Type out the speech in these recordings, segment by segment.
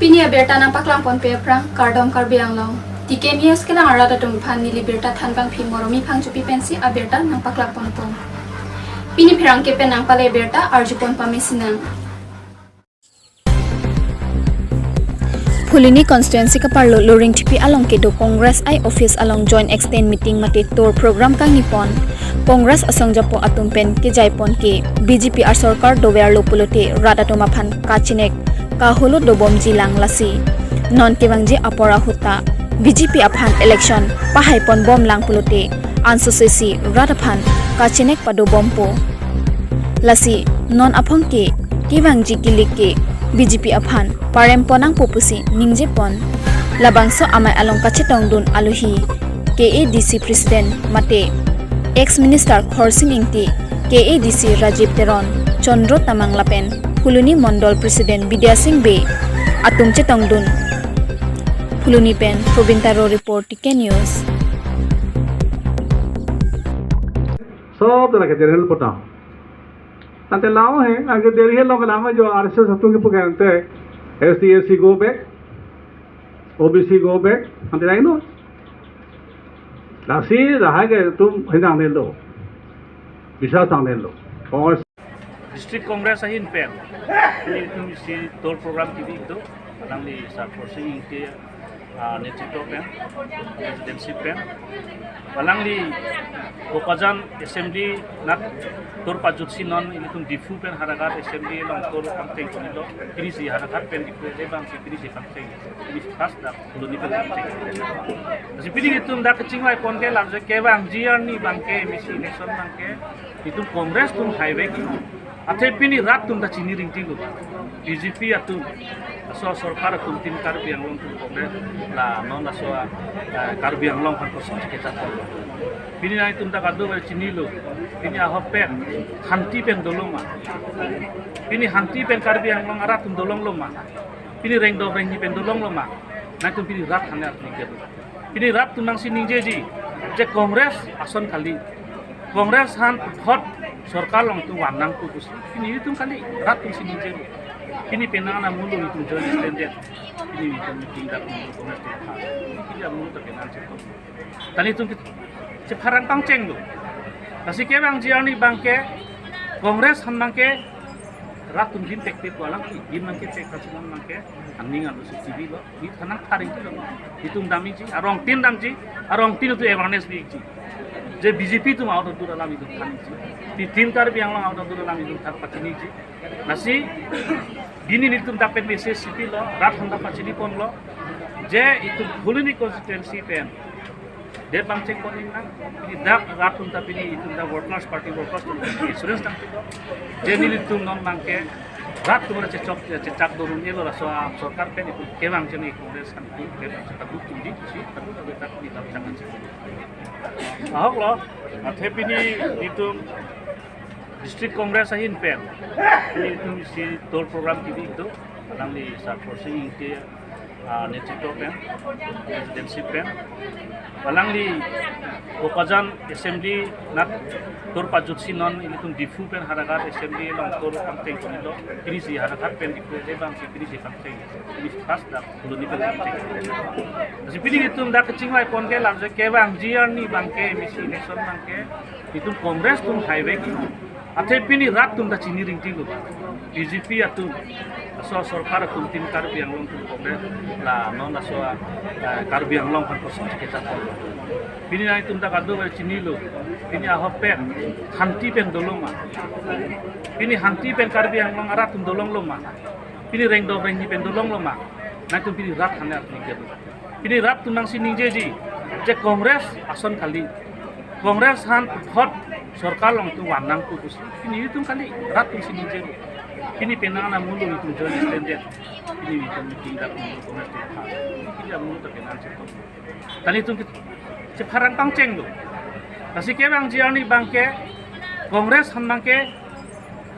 Pinia berta nampak lampon peprang kardom karbiang long. Tikem yes kelang arada tumpan nili berta tanbang pi moromi pang cupi pensi a berta nampak lampon pong. Pini perang kepen nang pale berta arjupon pamisinang. Phuluni constituency ka parlo luring tipi along ke do congress ai office along joint extend meeting mate tour program kang nipon congress asong japo atumpen ke jaipon ke bjp ar sarkar do wer lopulote rada to maphan kachinek ka holo do bom jilang lasi non kewangji apora huta bjp aphan election pahai pon bom lang pulote ansosesi rada phan kachinek pado bompo lasi non aphong ke kewangji kilike BJP aphan paremponang popusi ningjepon labangso amai along kachetong dun aluhi KADC president mate ex minister Khorsing ingti KADC Rajiv Teron Chandro Tamang Lapen Phuluni Mondol president Bidya Singh Be atung chetong dun Phuluni pen Probintaro report TK News सब तरह के जनरल पता ताते लाओ है आगे देरी है लोग लामा जो आरएसएस हतों के पुकारते हैं ST go back OBC go back हम ते नो लासी रहा के तुम हिंदा ने लो विशा सांने लो और डिस्ट्रिक्ट कांग्रेस अहिन pen ini tuh si tour program TV itu kadang di saat porsi itu netrito pen presidency pen kadang di Pokajan assembly nat tour pajutsi non ini tuh difu pen harakat assembly long tour kamteng itu krisi harakat pen difu bang si krisi kamteng ini pas dah belum pen kamteng tapi pilih itu ndak kecingwai ponke lamse ke bang jian ni bangke misi election bangke itu kongres tuh highway gitu Ate pini rat tum da chini ring tingu BJP atu aso sarkar tum tin karbiang long tum kongres la non aso karbiang long kan kosan kita pini nai tum da kado ber chini lo pini ahopen hanti pen doloma pini hanti pen karbiang long arat tum dolong loma pini reng do reng ni pen dolong loma nai tum pini rat hane atni kedo pini rat tum nang sining je kongres ason kali kongres han hot सरकार लोग तुम वानंग को कुछ ini itu kali rat di sini je ini penana mulu itu jadi standar ini itu tinggal untuk komersial tidak mulu terkenal cepat tadi itu sekarang pangceng lo kasih ke bang jiani bangke kongres han bangke rat tunjin teknik walang ini bangke teknik silang bangke aning adu CV lo ini tanang taring itu dami ji arong tin dam ji arong tin itu awareness bi ji जे बीजेपी तुम out of दूर लामी तुम खानी ची तीन कार भी Anglong out of दूर लामी तुम थाक पचनी ची नसी गिनी नी तुम दापेट बेसे सिटी लो रात हम दापा चीनी पन लो जे इतु भूलनी कॉन्स्टिट्यूएंसी पेन दे पंचेक पनी ना ini dak रात तुम दापिनी इतु दा वर्कर्स पार्टी वर्कर्स तुम इंश्योरेंस दापी लो जे नी तुम नॉन मांगे रात तुम्हारे चेचक दोरुन ये लो रसवा सरकार पेन इतु केवांग जने कांग्रेस kan tu केवांग चेचक दु तुम दी ची तु तबे तक नी दाप चांगन ची ahok lo athepini itu district congress ahin pen ini itu si tour program TV itu kadang di saat porsi itu netrito pen presidency pen kadang di Pokajan assembly nat tour pajutsi non ini tuh difu pen harakat assembly long tour kamteng itu krisi harakat pen difu bang si krisi kamteng ini pas dah belum pen kamteng tapi pilih itu ndak kecingwai ponke lamse ke bang jian ni bangke misi election bangke itu kongres tuh highway gitu ate pini rat tum da chini ring tingu BJP atu aso sarkar tum tin karbiang long tum kongres la non aso karbiang long kan kosan kita pini nai tum da kado ber chini lo pini ahopen hanti pen doloma pini hanti pen karbiang long arat tum dolong loma pini reng do reng ni pen dolong loma nai tum pini rat hane atni kedo pini rat tum nang sining je kongres ason kali kongres han hot सरकार लोग तुम वानंग को कुछ ini itu kali rat di sini je ini penana mulu itu jadi standar ini itu tinggal untuk komersial tidak mulu terkenal cepat tadi itu sekarang pangceng lo kasih ke bang jiani bangke kongres han bangke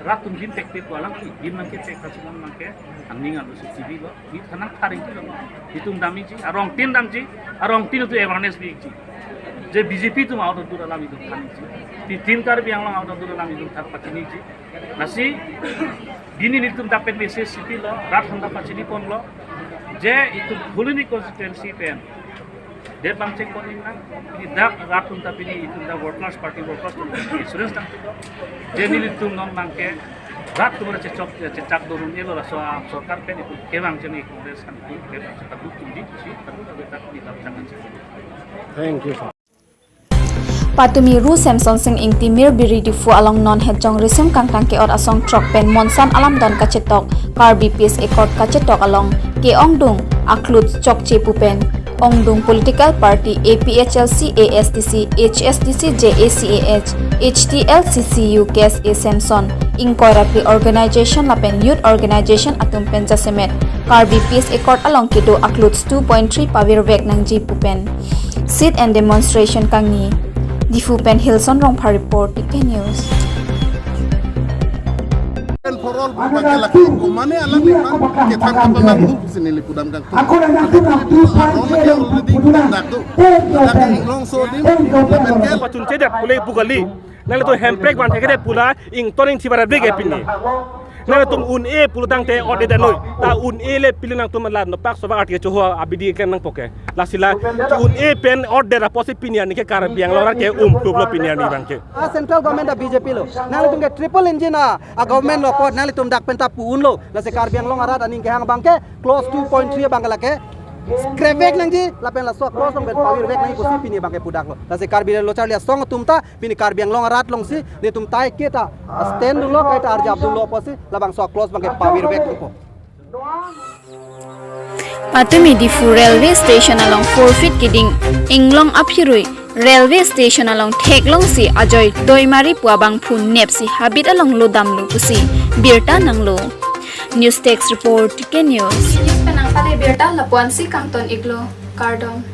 rat tunjin teknik walang ini bangke teknik silang bangke aning adu CV lo ini tanang taring itu dami ji arong tin dam ji arong tin itu awareness bi ji जे बीजेपी तुम out of दूर लामी तुम खानी ची तीन कार भी Anglong out of दूर लामी तुम थाक पचनी ची नसी गिनी नी तुम दापेट बेसे सिटी लो रात हम दापा चीनी पन लो je itu huluni konstituensi pen de bang cek kon inang ini dak ratun tapi ni itu da workers party workers insurance tang je ni litum non mangke rat tu cecak dorun elo la sorkar pen itu kewang jeni kongres kan tu kewang cekak tu di si tapi tak di dalam jangan. Thank you, sir. Patumi Ru Samson Singh Ingti Mir Biri Difu along non hejong resim kang tangke or asong trok pen monsan alam don kacetok kar BPS ekor kacetok along ke ongdung aklut chok cepupen ongdung political party APHLC ASDC HSDC JACAH HTLCCU KS A Samson Incorporated organization lapen youth organization atum pen jasemet kar BPS ekor along kedo aklut 2.3 pawir vek nang jepupen sit and demonstration kangi Difu Pen Hilson Rongpa report Ike News. Porol bagi laki ko mane alam ni man ke tan ka palang du sini lipudam kang tu aku nak tu long so dim lamen kel Pacun cedak pulai bugali. Nala tu handbrake ban tegede pula ing toning tibara brake pinni. Nala tum un e pulu tang te ode danoi. Ta un e le pilin nang tum lad no pak so arti cho abidi ken nang poke. La sila un e pen ode ra posi pinian ni ke kar biang lora ke lo pinian ni bangke. central government a BJP lo nali tum ke triple engine a government lo pot nali tum dak penta puun lo la se kar biang long arat aning ke hang bangke close 2.3 bangala ke Skrevek nang ji lapen la so close nang pawir vek nang kusi pini bangke pudak lo la se kar biang lo charlia song tumta pini kar biang long arat long si ni tum tai kita stand lo kaita arja abdul lo posi la bang so close bangke pawir vek ko Patumi Difu Railway Station along 4 feet kidding Inglong Aphirui Railway Station along Theklong si Ajoy Doimari Puabang Phun Nepsi Habit along Lodam Lu Pusi Birta Nanglo News Text Report Ike News News Penang Pade Birta Lapuan si Kangton Iglo Kardom